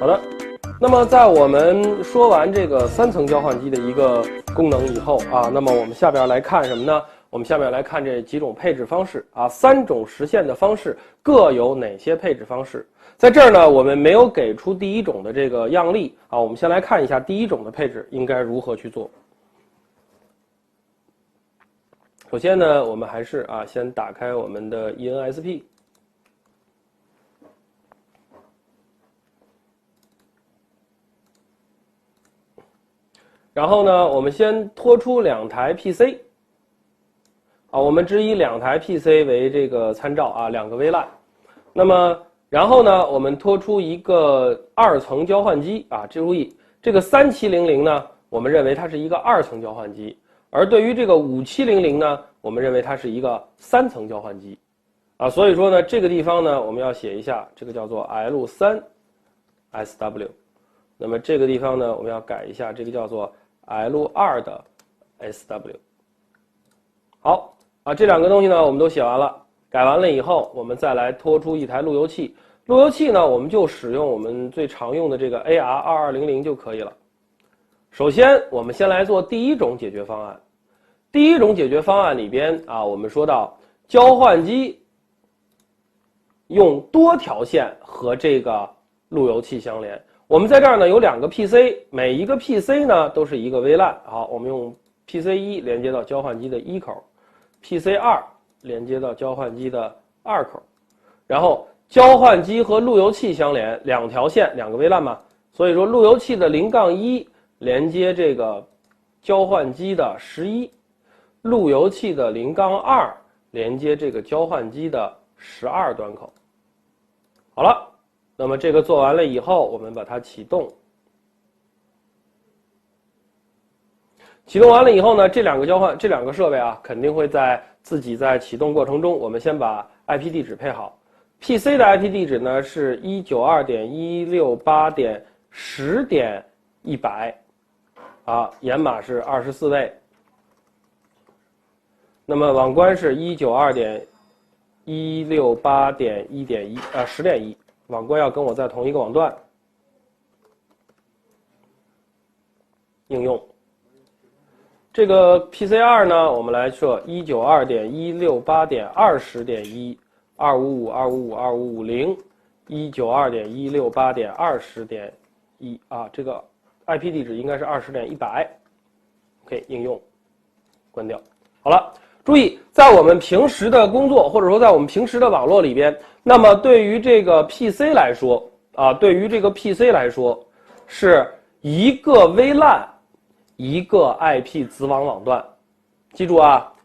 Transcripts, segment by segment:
好的，那么在我们说完这个3层交换机的一个功能以后啊，那么我们下边来看什么呢？我们下面来看这几种配置方式啊，3种实现的方式各有哪些配置方式？在这儿呢，我们没有给出第一种的这个样例啊，我们先来看一下第一种的配置应该如何去做。首先呢，我们还是先打开我们的 ENSP。然后呢，我们先拖出2台 PC， 我们只以2台 PC 为这个参照2个 VLAN。那么，然后呢，我们拖出一个2层交换机注意这个3700呢，我们认为它是一个2层交换机，而对于这个5700呢，我们认为它是一个3层交换机，所以说呢，这个地方呢，我们要写一下，这个叫做 L3SW。那么这个地方呢，我们要改一下，这个叫做 L2 的 SW。好这2个东西呢，我们都写完了，改完了以后，我们再来拖出一台路由器。路由器呢，我们就使用我们最常用的这个 AR2200就可以了。首先，我们先来做第一种解决方案。第一种解决方案里边我们说到交换机用多条线和这个路由器相连。我们在这儿呢有2个 PC， 每一个 PC 呢都是一个 VLAN。好，我们用 PC1 连接到交换机的1口 ，PC2 连接到交换机的2口，然后交换机和路由器相连，2条线，2个 VLAN 嘛，所以说路由器的0-1连接这个交换机的11，路由器的0-2连接这个交换机的12端口。好了。那么这个做完了以后，我们把它启动。启动完了以后呢，这2个设备肯定会自己在启动过程中，我们先把 IP 地址配好。PC 的 IP 地址呢是 192.168.10.100，延码是24位。那么网关是 192.168.1.1，10.1。网关要跟我在同一个网段。应用这个 PC2 呢，我们来设 192.168.20.1，255.255.255.50 192.168.20.1这个 IP 地址应该是20.100。OK， 应用关掉。好了。注意，在我们平时的工作，或者说在我们平时的网络里边，那么对于这个 PC 来说，是一个 VLAN， 一个 IP 子网网段。记住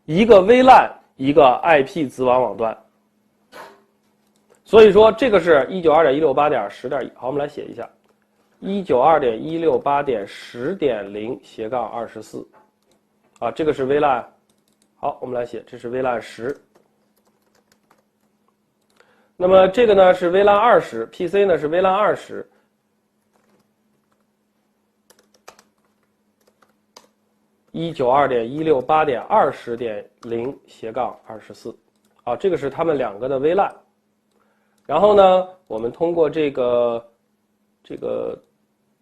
一个 VLAN， 一个 IP 子网网段。所以说这个是 192.168.10.1。好，我们来写一下 192.168.10.0/24。这个是 VLAN。好，我们来写，这是 VLAN 10。那么这个呢是 VLAN 20 ，PC 呢是 VLAN 20。192.168.20.0/24。这个是他们2个的 VLAN。然后呢，我们通过这个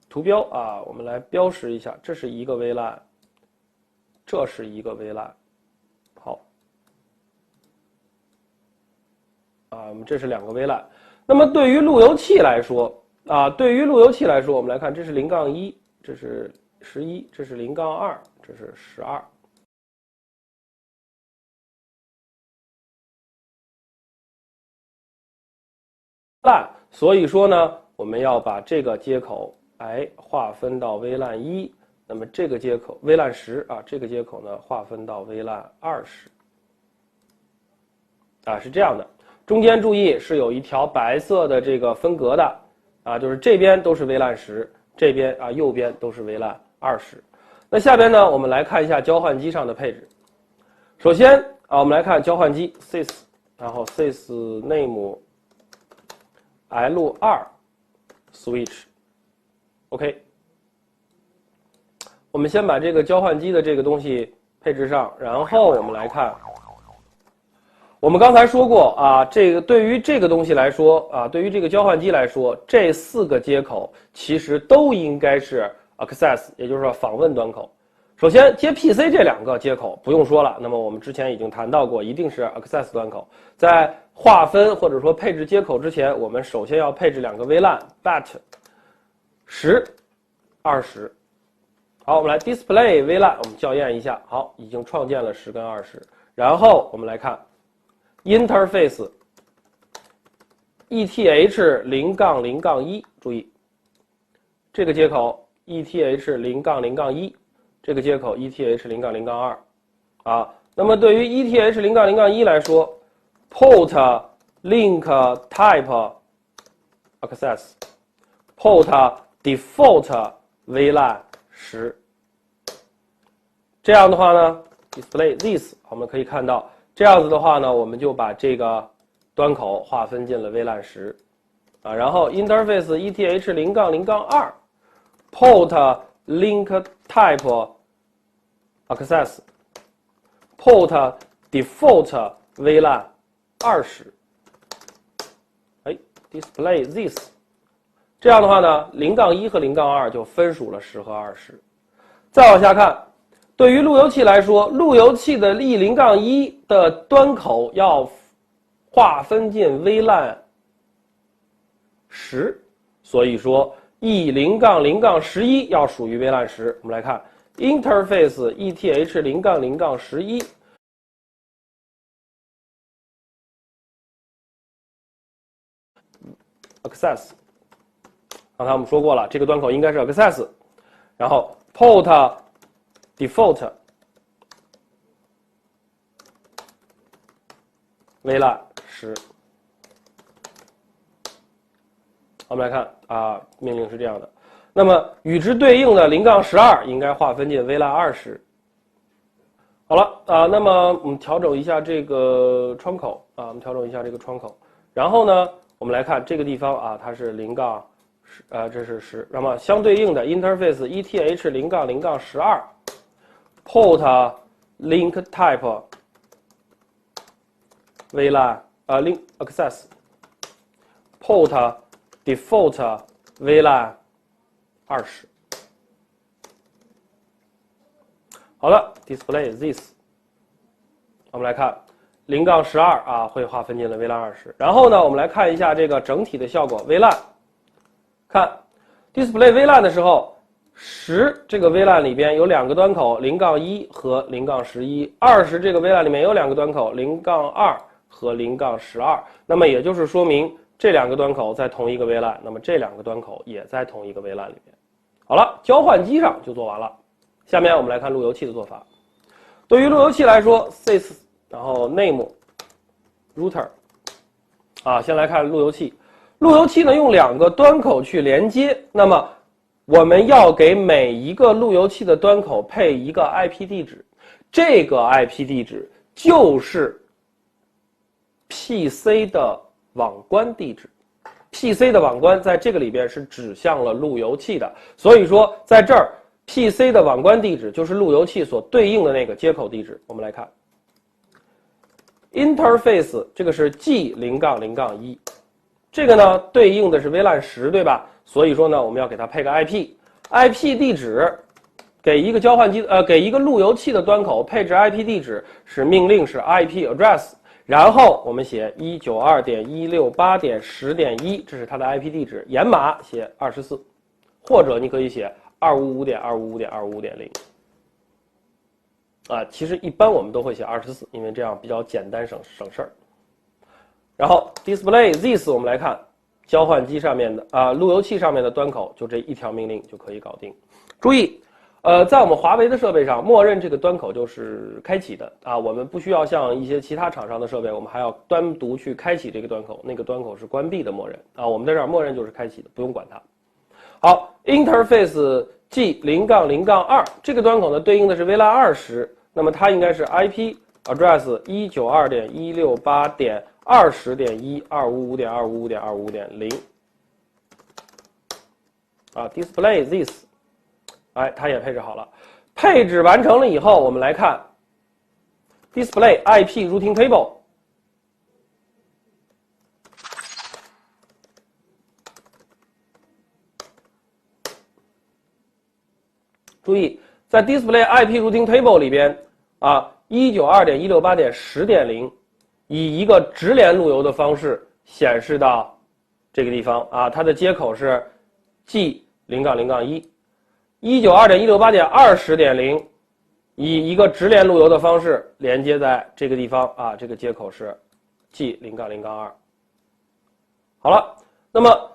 图标我们来标识一下，这是一个 VLAN， 这是一个 VLAN。我们这是2个 VLAN。那么对于路由器来说，我们来看，这是0-1，这是11，这是0-2，这是12。所以说呢，我们要把这个接口划分到 VLAN 1，那么这个接口 VLAN 10这个接口呢划分到 VLAN 20。是这样的。中间注意是有一条白色的这个分隔的就是这边都是 VLAN 10，这边右边都是 VLAN 20。那下边呢，我们来看一下交换机上的配置。首先我们来看交换机 sys， 然后 sys name L2 switch。 OK， 我们先把这个交换机的这个东西配置上，然后我们来看我们刚才说过啊，这个对于这个东西来说啊，对于这个交换机来说，这4个接口其实都应该是 access， 也就是说访问端口。首先接 PC 这2个接口不用说了，那么我们之前已经谈到过，一定是 access 端口。在划分或者说配置接口之前，我们首先要配置2个 VLAN BAT 10、20。好，我们来 display VLAN， 我们校验一下。好，已经创建了10跟20。然后我们来看 interface ETH0-0-1， 注意这个接口 ETH0-0-1， 这个接口 ETH0-0-2 啊。那么对于 ETH0-0-1 来说 ，port link type access port default VLAN 10。这样的话呢 ，display this， 我们可以看到，这样子的话呢，我们就把这个端口划分进了 VLAN 10，啊，然后 interface ETH0-0-2 port link type access port default VLAN 20，哎 ，display this。这样的话呢，0-1和0-2就分属了10和20。再往下看，对于路由器来说，路由器的 E0-1 的端口要划分进 VLAN 10，所以说 E0-0-11 要属于 VLAN 10。我们来看 interface ETH0-0-11。access， 刚才我们说过了，这个端口应该是 access， 然后 port default VLAN 10。我们来看啊，命令是这样的。那么与之对应的0-12应该划分进 VLAN 20。好了啊，那么我们调整一下这个窗口啊，我们调整一下这个窗口，然后呢？我们来看这个地方啊，它是0-10，这是10。那么相对应的 interface ETH0-0-12 port link type VLAN link access port default VLAN 20。好了 ，display this， 我们来看。0-12啊，会划分进了 VLAN 20。然后呢，我们来看一下这个整体的效果。VLAN， 看 display VLAN 的时候，10这个 VLAN 里边有2个端口0-1和0-11 ，20这个 VLAN 里面有2个端口0-2和0-12。那么也就是说明这2个端口在同一个 VLAN， 那么这2个端口也在同一个 VLAN 里面。好了，交换机上就做完了。下面我们来看路由器的做法。对于路由器来说 ，sys。然后 name router 啊，先来看路由器。路由器呢用2个端口去连接，那么我们要给每一个路由器的端口配一个 IP 地址，这个 IP 地址就是 PC 的网关地址。PC 的网关在这个里边是指向了路由器的，所以说在这儿 PC 的网关地址就是路由器所对应的那个接口地址。我们来看。interface 这个是 G0-0-1， 这个呢对应的是 VLAN 10，对吧？所以说呢，我们要给它配个 IP 地址，给一个交换机给一个路由器的端口配置 IP 地址是命令是 IP address， 然后我们写 192.168.10.1， 这是它的 IP 地址，掩码写24，或者你可以写 255.255.255.0。啊，其实一般我们都会写24，因为这样比较简单省事儿。然后 display this， 我们来看交换机上面的路由器上面的端口，就这一条命令就可以搞定。注意，在我们华为的设备上，默认这个端口就是开启的啊，我们不需要像一些其他厂商的设备，我们还要单独去开启这个端口，那个端口是关闭的默认啊，我们在这儿默认就是开启的，不用管它。好 ，interface G0-0-2 这个端口呢对应的是 VLAN 20。那么它应该是 IP address 192.168.20.1.255.255.255.0啊 ，display this， 哎，它也配置好了。配置完成了以后，我们来看 display IP routing table，注意，在 Display IP Routing Table 里边啊 192.168.10.0 以一个直连路由的方式显示到这个地方啊，它的接口是 G0-0-1。192.168.20.0 以一个直连路由的方式连接在这个地方啊，这个接口是 G0-0-2。好了，那么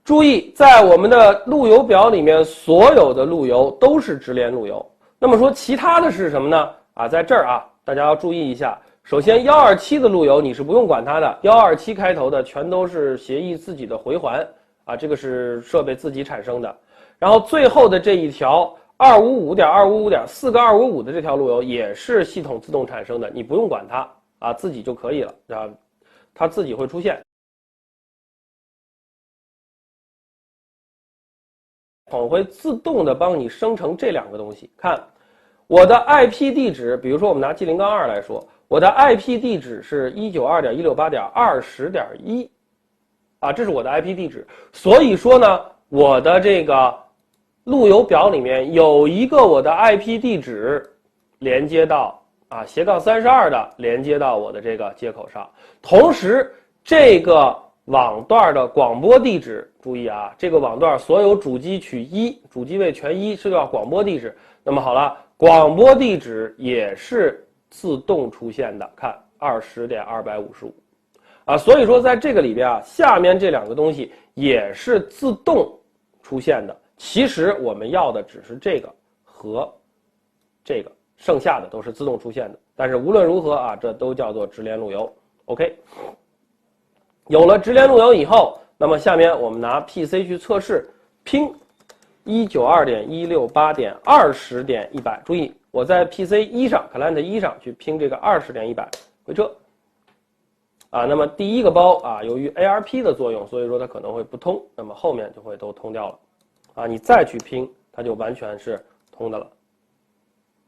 注意，在我们的路由表里面，所有的路由都是直连路由。那么说其他的是什么呢？啊，在这儿啊，大家要注意一下。首先127的路由你是不用管它的，127开头的全都是协议自己的回环啊，这个是设备自己产生的。然后最后的这一条 255.255.4个255的这条路由也是系统自动产生的，你不用管它啊，自己就可以了啊，它自己会出现。系统会自动的帮你生成这两个东西。看，我的 IP 地址，比如说我们拿 G0-2来说，我的 IP 地址是 192.168.20.1 啊，这是我的 IP 地址。所以说呢，我的这个路由表里面有一个我的 IP 地址连接到啊/32的连接到我的这个接口上，同时这个网段的广播地址，注意啊，这个网段所有主机取1，主机位全1是叫广播地址。那么好了，广播地址也是自动出现的，看20.255啊，所以说在这个里边啊，下面这两个东西也是自动出现的。其实我们要的只是这个和这个，剩下的都是自动出现的。但是无论如何啊，这都叫做直连路由。OK。有了直连路由以后，那么下面我们拿 PC 去测试，拼 192.168.20.100。注意，我在 PC 1上 Client 1上去拼这个20.100，回车。啊，那么第一个包啊，由于 ARP 的作用，所以说它可能会不通，那么后面就会都通掉了。啊，你再去拼，它就完全是通的了。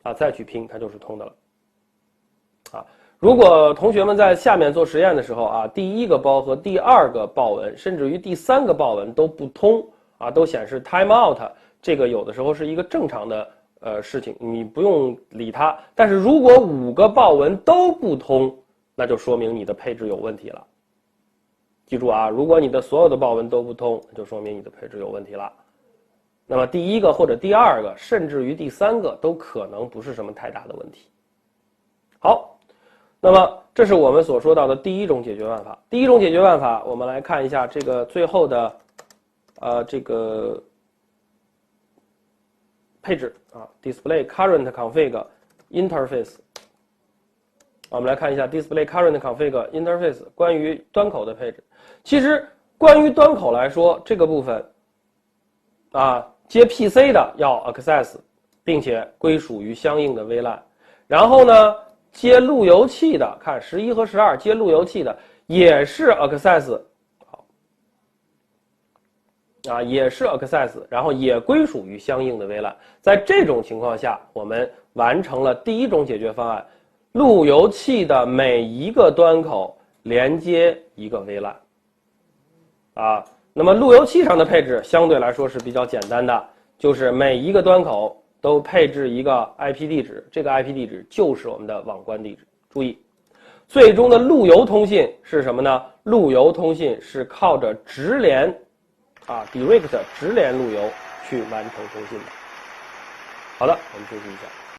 啊，再去拼，它就是通的了。啊。如果同学们在下面做实验的时候啊，第一个包和第二个报文，甚至于第三个报文都不通啊，都显示 timeout， 这个有的时候是一个正常的事情，你不用理它。但是如果5个报文都不通，那就说明你的配置有问题了。记住啊，如果你的所有的报文都不通，就说明你的配置有问题了。那么第一个或者第二个，甚至于第三个都可能不是什么太大的问题。好。那么，这是我们所说到的第一种解决办法。第一种解决办法，我们来看一下这个最后的，这个配置啊 ，Display Current Config Interface。我们来看一下 Display Current Config Interface 关于端口的配置。其实，关于端口来说，这个部分啊，接 PC 的要 Access， 并且归属于相应的 VLAN。然后呢？接路由器的，看11和12接路由器的也是 access， 啊，也是 access， 然后也归属于相应的 VLAN。在这种情况下，我们完成了第一种解决方案，路由器的每一个端口连接一个 VLAN。啊，那么路由器上的配置相对来说是比较简单的，就是每一个端口都配置一个 IP 地址，这个 IP 地址就是我们的网关地址。注意，最终的路由通信是什么呢？路由通信是靠着直连，啊 ，direct 直连路由去完成通信的。好的，我们休息一下。